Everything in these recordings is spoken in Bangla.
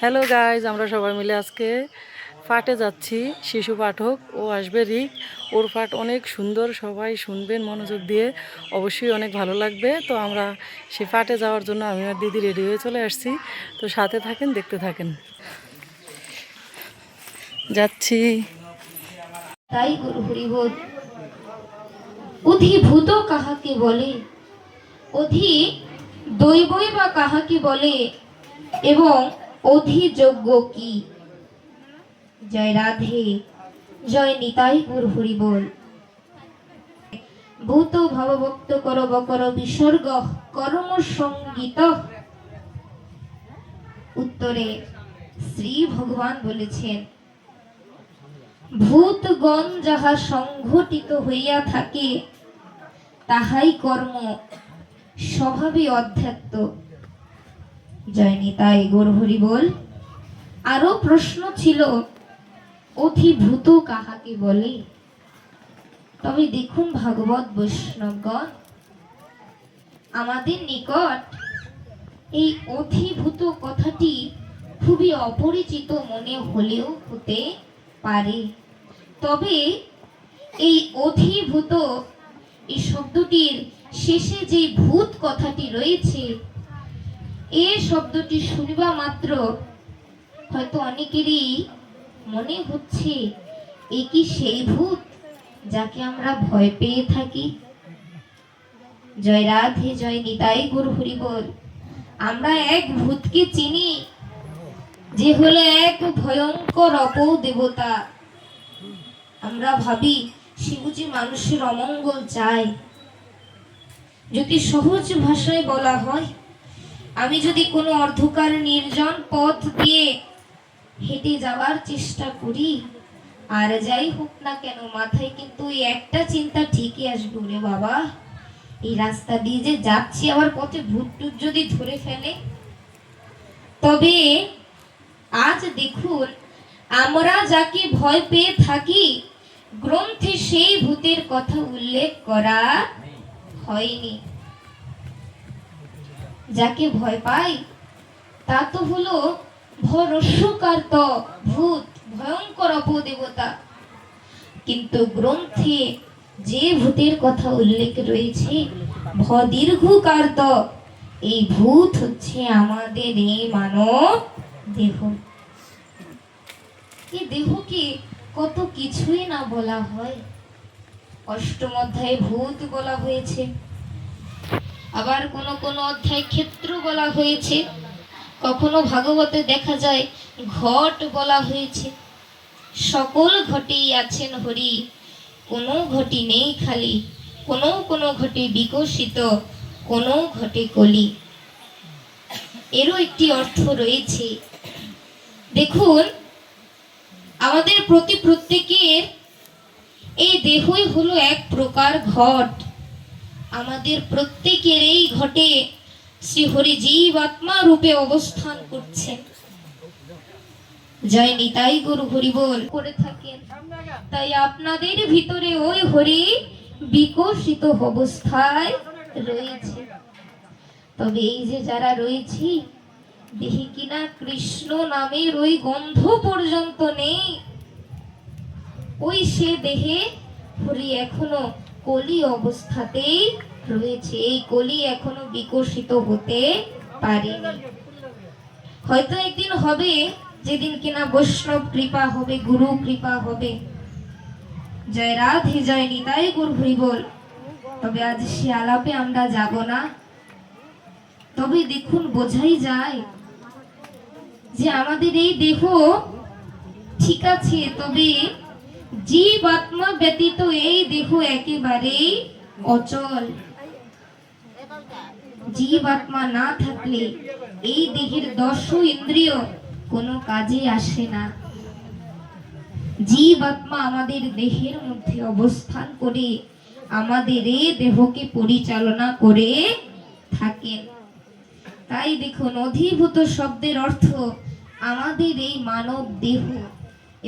হ্যালো গাইজ, আমরা সবাই মিলে আজকে পাঠে যাচ্ছি। শিশু পাঠক ও আসবে রিক, ওর পাঠ অনেক সুন্দর, সবাই শুনবেন মনোযোগ দিয়ে, অবশ্যই অনেক ভালো লাগবে। তো আমরা সে পাঠে যাওয়ার জন্য আমি আর দিদি রেডি হয়ে চলে আসছি। তো সাথে থাকেন, দেখতে থাকেন। যাচ্ছি। তাই গুরু হরিবোল। অধিভূত কাহাকে বলে, অধি দৈবই বা কাহাকে বলে, এবং অধিযোগ্য কি? জয় রাধে, জয় নিতাই গুরু হরিবোল। ভূত ভবভক্ত কর বকর বিসর্গ কর্ম সঙ্গীত। উত্তরে শ্রী ভগবান বলেছেন, ভূতগণ যাহা সংঘটিত হইয়া থাকে তাহাই কর্ম, স্বভাবে অধ্যাত্ম। জয় নিতাই গৌর হরি বল। আরো প্রশ্ন ছিল, অধিভূত কাহাকে বলে? তবে দেখুন ভাগবত বৈষ্ণবগণ, আমাদের নিকট এই অধিভূত কথাটি খুবই অপরিচিত মনে হলেও হতে পারে। তবে এই অধিভূত এই শব্দটির শেষে যে ভূত কথাটি রয়েছে, এই শব্দটি শুনবা মাত্র হয়তো অনেকেরই মনে হচ্ছে, এ কি সেই ভূত যাকে আমরা ভয় পেয়ে থাকি? জয় রাধে, জয় নিতাই গৌর হরি বল। আমরা এক ভূতকে চিনি, যে হলো এক ভয়ঙ্কর অপদেবতা। আমরা ভাবি সে বুঝি মানুষের অমঙ্গল চায়। যদি সহজ ভাষায় বলা হয়, আমি যদি কোনো অন্ধকার নির্জন পথ দিয়ে হেঁটে যাওয়ার চেষ্টা করি, আর যাই হোক না কেন মাথায় কিন্তু এই একটা চিন্তা ঠিকই আসবে, রে বাবা এই রাস্তা দিয়ে যে যাচ্ছি, আবার পথে ভূত টুত যদি ধরে ফেলে। তবে আজ দেখুন, আমরা যাকে ভয় পেয়ে থাকি, গ্রন্থে সেই ভূতের কথা উল্লেখ করা হয়নি। যাকে ভয় পাই তা তো হলো ভরস্যকার্ত ভূত, ভয়ঙ্কর অপদেবতা। কিন্তু গ্রন্থে যে ভূতের কথা উল্লেখ রয়েছে ভদীর্ঘকার্ত, এই ভূত হচ্ছে আমাদের এই মানব দেহ। এই দেহকে কত কিছুই না বলা হয়। অষ্টম অধ্যায়ে ভূত বলা হয়েছে, আবার কোন কোন অধ্যায় ক্ষেত্র বলা হয়েছে, কখনো ভাগবতে দেখা যায় ঘট বলা হয়েছে। সকল ঘটেই আছেন হরি, কোনো ঘটি নেই খালি, কোনো কোনো ঘটে বিকশিত, কোনো ঘটে কলি। এরও একটি অর্থ রয়েছে। দেখুন, আমাদের প্রত্যেকের এই দেহই হলো এক প্রকার ঘট। আমাদের প্রত্যেকের এই ঘটে শ্রী হরি জীবাত্মা রূপে অবস্থান করছেন। জয় নিতাই গুরু হরি বল করে থাকেন। তাই আপনাদের ভিতরে ওই হরি বিকশিত অবস্থায় রয়েছে। তবে এই যে যারা রয়েছি, দেখি কিনা কৃষ্ণ নামের ওই গন্ধ পর্যন্ত নেই। ওই সে দেহে হরি এখনো কলি অবস্থাতেই রয়েছে। এই কলি এখনো বিকশিত হতে পারেনি। হয়তো একদিন হবে, যেদিন কিনা বৈষ্ণব কৃপা হবে, গুরু কৃপা হবে। জয় রাধে, জয় নিতাই গৌর হরি বল। তবে আজ সে আলাপে আমরা যাব না। তবে দেখুন, বোঝাই যায় যে আমাদের এই দেহ ঠিক আছে, তবে জীব আত্মা ব্যতীত এই দেহ একেবারেই অচল। জীব আত্মা না থাকলে এই দেহের 10 ইন্দ্রিয় কোনো কাজে আসে না। জীব আত্মা আমাদের দেহের মধ্যে অবস্থান করে আমাদের এই দেহকে পরিচালনা করে থাকেন। তাই দেখুন, অধিভূত শব্দের অর্থ আমাদের এই মানব দেহ,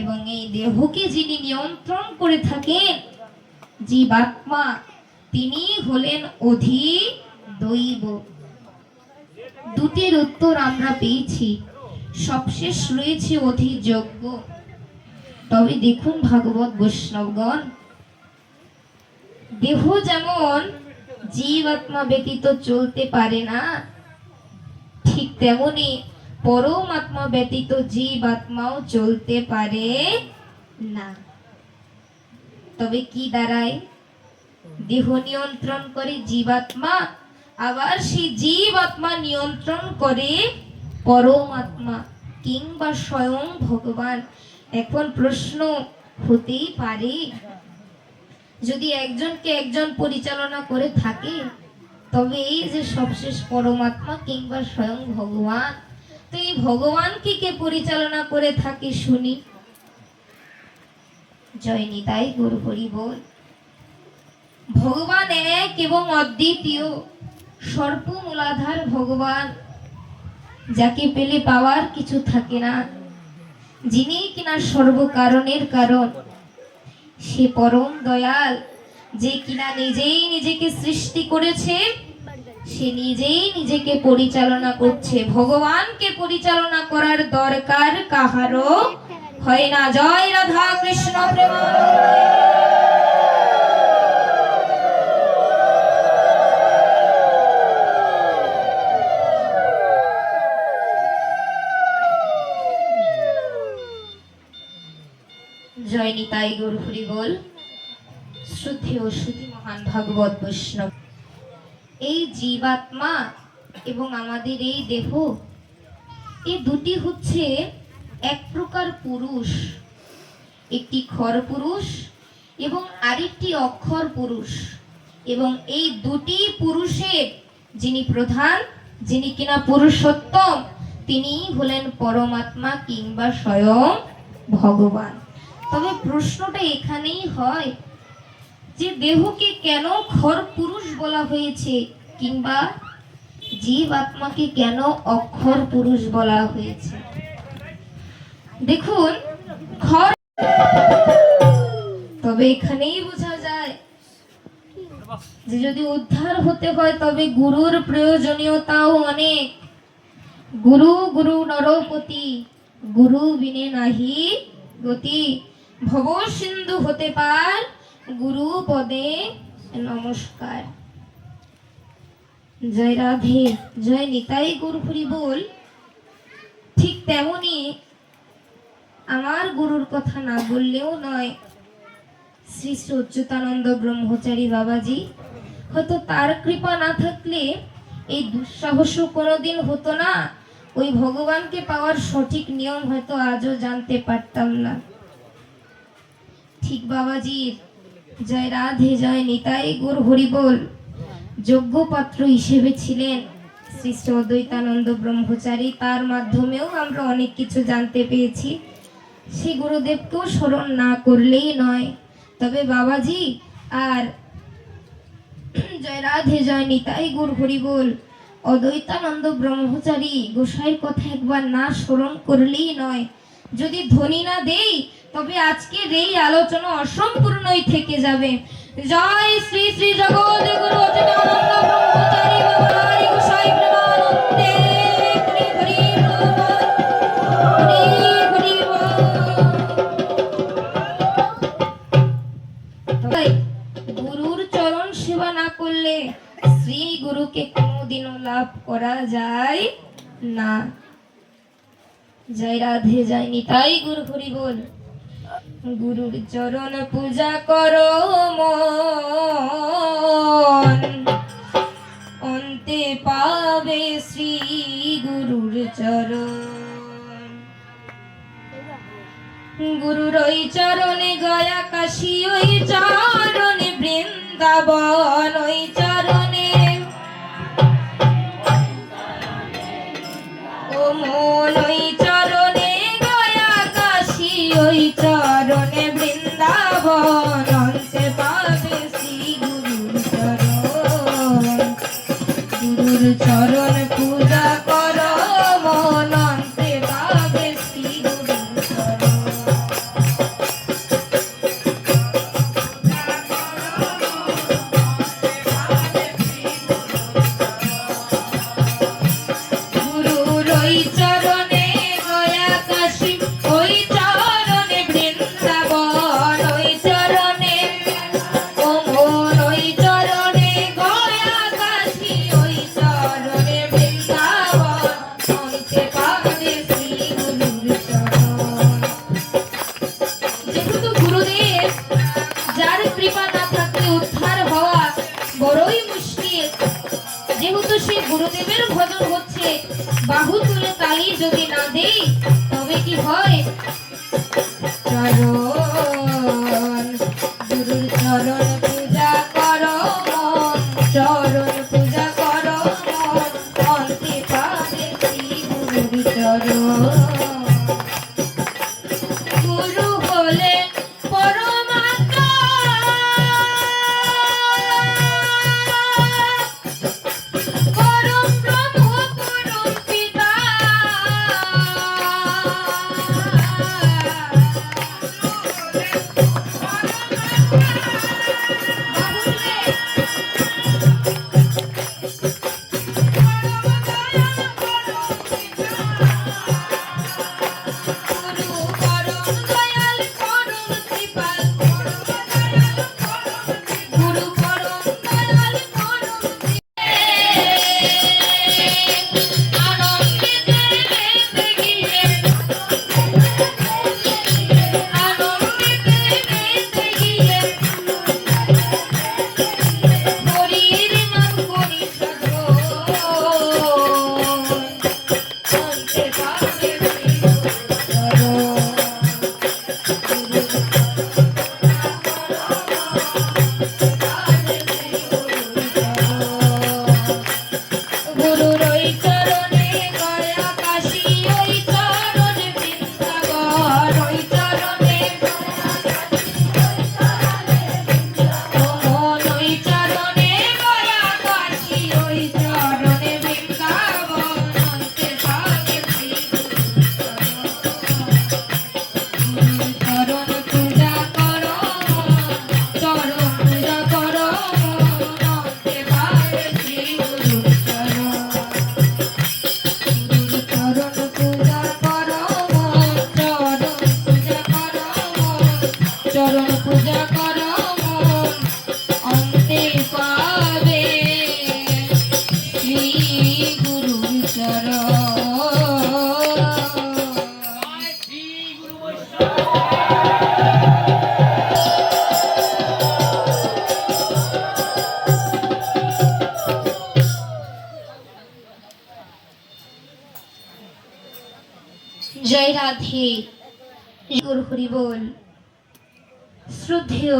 এবং এই দেহকে যিনি নিয়ন্ত্রণ করে থাকেন জীবাত্মা, তিনি হলেন অধিদৈব। দুটির উত্তর আমরা পেয়েছি। সবশেষ রয়েছে অধিযোগ্য। তবে দেখুন ভাগবত বৈষ্ণবগণ, দেহ যেমন জীবাত্মা ব্যতীত চলতে পারে না, ঠিক তেমনি পরমাত্মা ব্যতীত জীবাত্মাও চলতে পারে না। তবে কি দাঁড়ায়? দেহ নিয়ন্ত্রণ করে জীবাত্মা, আবার সেই জীবাত্মা নিয়ন্ত্রণ করে পরমাত্মা কিংবা স্বয়ং ভগবান। এখন প্রশ্ন হতেই পারে, যদি একজনকে একজন পরিচালনা করে থাকে, তবে এই যে সবশেষ পরমাত্মা কিংবা স্বয়ং ভগবান, তো এই ভগবানকে কে পরিচালনা করে থাকে শুনি? জয় নিতাই গৌর হরি বল। ভগবান এক এবং অদ্বিতীয়, সর্বমূলাধার ভগবান, যাকে পেলে পাওয়ার কিছু থাকে না, যিনি কিনা সর্বকারণের কারণ, সে পরম দয়াল, যে কিনা নিজেই নিজেকে সৃষ্টি করেছে, সে নিজেই নিজেকে পরিচালনা করছে। ভগবানকে পরিচালনা করার দরকার কাহারও হয় না। জয় রাধা কৃষ্ণ প্রেমানন্দে। জয় নিতাই গৌর হরি বল। শ্রদ্ধেয় শ্রুতি মহান ভাগবত বৈষ্ণব, এই জীবাত্মা এবং আমাদের এই দেহ, এই দুটি হচ্ছে এক প্রকার পুরুষ, একটি ক্ষর পুরুষ এবং আরেকটি অক্ষর পুরুষ। এবং এই দুটি পুরুষের যিনি প্রধান, যিনি কিনা পুরুষোত্তম, তিনিই হলেন পরমাত্মা কিংবা স্বয়ং ভগবান। তবে প্রশ্নটা এখানেই হয় যে দেহকে কেন ক্ষর পুরুষ বলা হয়েছে, কিংবা জীবাত্মাকে কেন অক্ষর পুরুষ বলা হয়েছে? দেখুন, ক্ষর, তবে এখানেই বোঝা যায় যে যদি উদ্ধার হতে হয় তবে গুরুর প্রয়োজনীয়তাও অনেক। গুরু গুরু নরপতি, গুরু বিনে নাহি গতি। ভব সিন্ধু হতে পার, গুরু পদে নমস্কার। জয় রাধে, জয় নিতাই গৌর হরি বল। ঠিক তেমনি আমার গুরুর কথা না বললেও নয়, শ্রী শ্রী অচ্যুতানন্দ ব্রহ্মচারী বাবাজি, হয়তো তার কৃপা না থাকলে এই দুঃসাহস কোনোদিন হতো না। ওই ভগবানকে পাওয়ার সঠিক নিয়ম হয়তো আজও জানতে পারতাম না। ঠিক বাবাজির জয় রাধে, জয় নিতাই গৌর হরি বল। যোগ্য পাত্র হিসেবে ছিলেন শ্রী শ্রী অদ্বৈতানন্দ ব্রহ্মচারী, তার মাধ্যমেও আমরা অনেক কিছু জানতে পেয়েছি। সেই গুরুদেবকেও স্মরণ না করলেই নয়। তবে বাবাজি আর জয় রাধে, জয় নিতাই গৌর হরি বল, অদ্বৈতানন্দ ব্রহ্মচারী গোসাইয়ের কথা একবার না স্মরণ করলেই নয়। যদি ধ্বনি না দেই তবে আজকের এই আলোচনা অসম্পূর্ণই থেকে যাবে। জয় শ্রী শ্রী জগৎগুরু অচ্যুতানন্দ ব্রহ্মচারী বাবার গোসাই প্রেমানন্দে। হরি হরি বল, হরি হরি বল। তাই গুরুর চরণ সেবা না করলে শ্রী গুরুকে কোনোদিনও লাভ করা যায় না। জয় রাধে, জয় নিতাই গৌর হরি বল। গুরুর চরণ পূজা করো মন, অন্তে পাবে শ্রী গুরুর চরণ। গুরুর ওই চরণে গয়া কাশী, ওই চরণে বৃন্দাবন, ওই চরণে ও মন, ওই চরণে গয়া কাশী, ওই চরণে বৃন্দাবন, অন্তে পাবে শ্রী গুরুর চরণ। গুরুর চরণ পূজা করো মন, অন্তে পাবে শ্রী গুরুর চরণ। তবে কি হয়? চরণ গুরুর চরণ পূজা করো মন, চরণ পূজা করো মন, অন্তে পাবে শ্রী গুরুর চরণ। গুরু হলেন পরমাত্মা, পরম ব্রহ্ম, পরম পিতা। গুরু পরম দয়াল, পরম কৃপাল, গুরু পরম দয়াল, পরম আনন্দিতে বেঁধে গিয়ে, আনন্দিতে বেঁধে গিয়ে হরির নাম করি সাধন, অন্তে পাবে শ্রী গুরুর ওই চরণে গয়া কাশী, ওই চরণে বৃন্দাবন, ওই চরণে মোহন, ওই চরণে গয়া কাশী, ওই চরণে বৃন্দাবন, অন্তে পাবে শ্রী গুরুর চরণ পূজা করো মন, চরণ পূজা করো মন, অন্তে পাবে শ্রী গুরুর চরণ। গুরুর চরণ পূজা করো মন, চরণ পূজা করো মন, চরণ পূজা করো মন, অন্তে পাবে শ্রী গুরুর চরণ। জয় রাধে, গৌর হরি বল। শ্রদ্ধেয়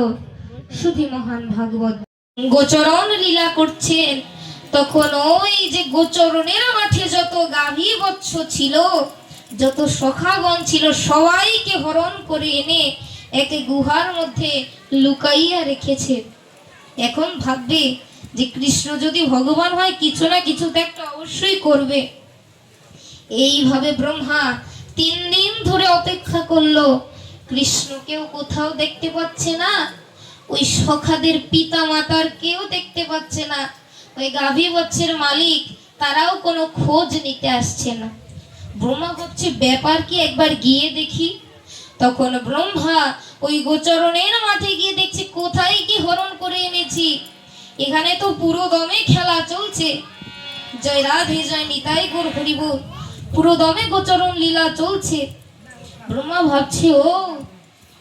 সুধী মহান ভাগবত গোচরণ লীলা করছেন, তখন ওই যে গোচরণের মাঠে যত গাভী বৎস ছিল, যত সখাগণ ছিল, সবাইকে হরণ করে এনে একে গুহার মধ্যে লুকাইয়া রেখেছে। এখন ভাববে যে কৃষ্ণ যদি ভগবান হয়, কিছু না কিছু তো একটা অবশ্যই করবে। এইভাবে ব্রহ্মা 3 দিন ধরে অপেক্ষা করলো, কৃষ্ণকেও কোথাও দেখতে পাচ্ছে না, ওই সখাদের পিতা মাতার কেউ দেখতে পাচ্ছে না, ওই গাভী বৎসের মালিক তারাও কোনো খোঁজ নিতে আসছে না। ব্রহ্মা ভাবছে ব্যাপার কি, একবার গিয়ে দেখি। তখন ব্রহ্মা ওই গোচরণের মাঠে গিয়ে দেখছে কোথায় কি হরণ করে এনেছি, এখানে তো পুরো দমে খেলা চলছে। জয় রাধে, জয় নিতাই গৌর হরি বল। পুরো দমে গোচরণ লীলা চলছে। ব্রহ্মা ভাবছে, ও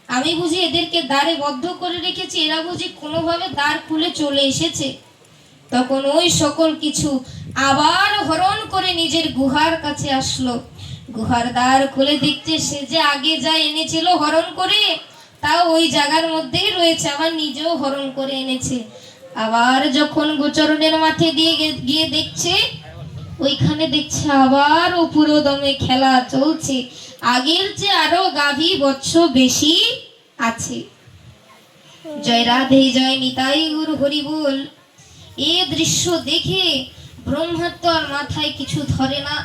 আমি বুঝি এদেরকে দ্বারে বদ্ধ করে রেখেছি, এরা বুঝি কোনোভাবে দ্বার খুলে চলে এসেছে। তখন ওই সকল কিছু আবার হরণ করে নিজের গুহার কাছে আসলো। গুহার দ্বার খুলে দেখছে সে যে আগে যা এনেছিল হরণ করে, তা ওই জায়গার মধ্যেই রয়েছে, আবার নিজেও হরণ করে এনেছে। আবার যখন গোচরণের মাঠে দিয়ে গিয়ে দেখছে, ওইখানে দেখছে আবার পুরো দমে খেলা চলছে, আগের যে আরো গাভী বৎস বেশি আছে। জয় রাধে, জয় নিতাই গৌর হরি বল। এ দৃশ্য দেখে ব্রহ্মার তো আর মাথায় কিছু ধরে না,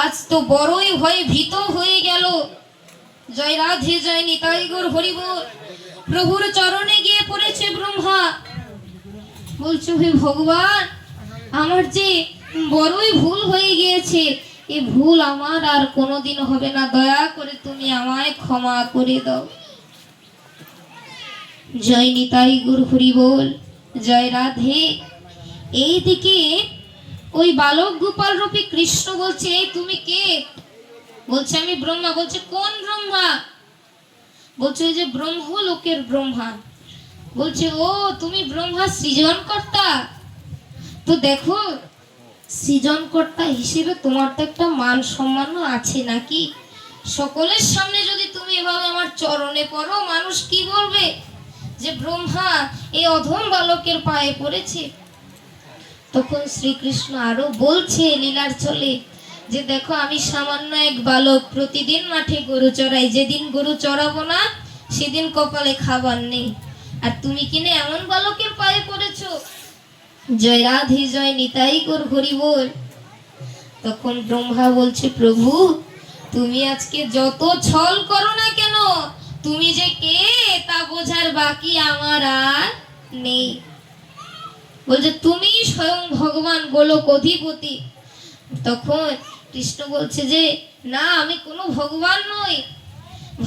আজ তো বড়ই ভয়ে ভীত হয়ে গেল। জয় রাধে, জয় নিতাই গৌর হরি বল। প্রভুর চরণে গিয়ে পড়েছে ব্রহ্মা, বলছে হে ভগবান, আমার যে বড়ই ভুল হয়ে গিয়েছে, এ ভুল আমার আর কোনোদিন হবে না, দয়া করে তুমি আমায় ক্ষমা করে দাও। জয় নিতাই গৌর হরি বল। জয় রাধে। এইদিকে ওই বালক গোপাল রূপী কৃষ্ণ বলছে, এই তুমি কে? বলছে আমি ব্রহ্মা। বলছে কোন ব্রহ্মা? বলছে ওই যে ব্রহ্মলোকের ব্রহ্মা। বলছে ও তুমি ব্রহ্মা সৃজনকর্তা? তো দেখো সৃজনকর্তা হিসেবে তোমার তো একটা মান সম্মানও আছে নাকি? সকলের সামনে যদি তুমি এভাবে আমার চরণে পড়ো, মানুষ কি বলবে? যে ব্রহ্মা এই অধম বালকের পায়ে পড়েছে। তখন শ্রীকৃষ্ণ আরো বলছে লীলার চলে যে দেখো, আমি সামান্য এক বালক, প্রতিদিন মাঠে গরু চড়াই, যেদিন গরু চড়াবো না সেদিন কপালে খাবার নেই, আর তুমি কিনে এমন বালকের পায়ে পড়েছো। জয় রাধে, জয় নিতাই গৌর হরি বল। তখন ব্রহ্মা বলছে, প্রভু তুমি আজকে যত ছল করো না কেন, তুমি যে কে তা বোঝার বাকি আমার আর নেই। বলছে তুমি স্বয়ং ভগবান গোলক অধিপতি। তখন কৃষ্ণ বলছে যে না, আমি কোনো ভগবান নই,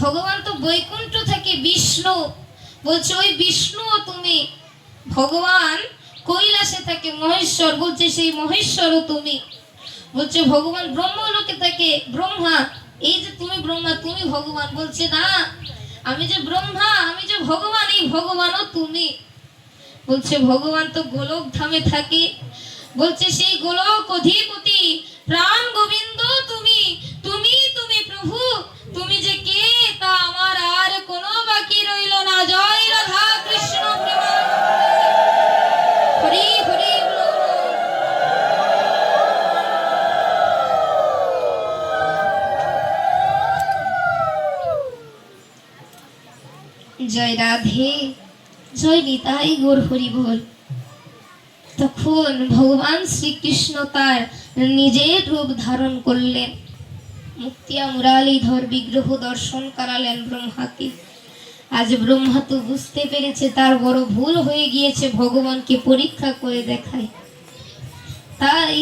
ভগবান তো বৈকুণ্ঠ থাকে বিষ্ণু। বলছে ওই বিষ্ণু তুমি। ভগবান কৈলাসে থাকে মহেশ্বর, বলছে সেই মহেশ্বরও তুমি। বলছে ভগবান ব্রহ্মলোকে থাকে ব্রহ্মা, এই যে তুমি ব্রহ্মা, তুমি ভগবান। বলছে না, আমি যে ব্রহ্মা, আমি যে ভগবান, এই ভগবানও তুমি। বলছে ভগবান তো গোলক ধামে থাকে। বলছে সেই গোলক অধিপতি প্রাণ গোবিন্দ তুমি, তুমি তুমি প্রভু, তুমি যে কে তা আমার আর কোনো বাকি রইল না। জয় রাধা কৃষ্ণ প্রেমানন্দে, হরি হরি বল। জয় রাধে, জয় নিতাই গৌর হরি বল। তখন ভগবান শ্রীকৃষ্ণ তার নিজের রূপ ধারণ করলেন, মুক্তিয়া মুরালীধর বিগ্রহ দর্শন করালেন ব্রহ্মাকে। আজ ব্রহ্মা তো বুঝতে পেরেছে তার বড় ভুল হয়ে গিয়েছে, ভগবানকে পরীক্ষা করে দেখায়। তাই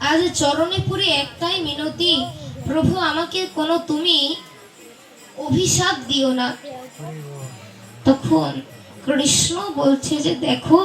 আজ চরণে পুরে একটাই মিনতি, প্রভু আমাকে কোনো তুমি অভিশাপ দিও না। তখন কৃষ্ণ বলছে যে দেখো,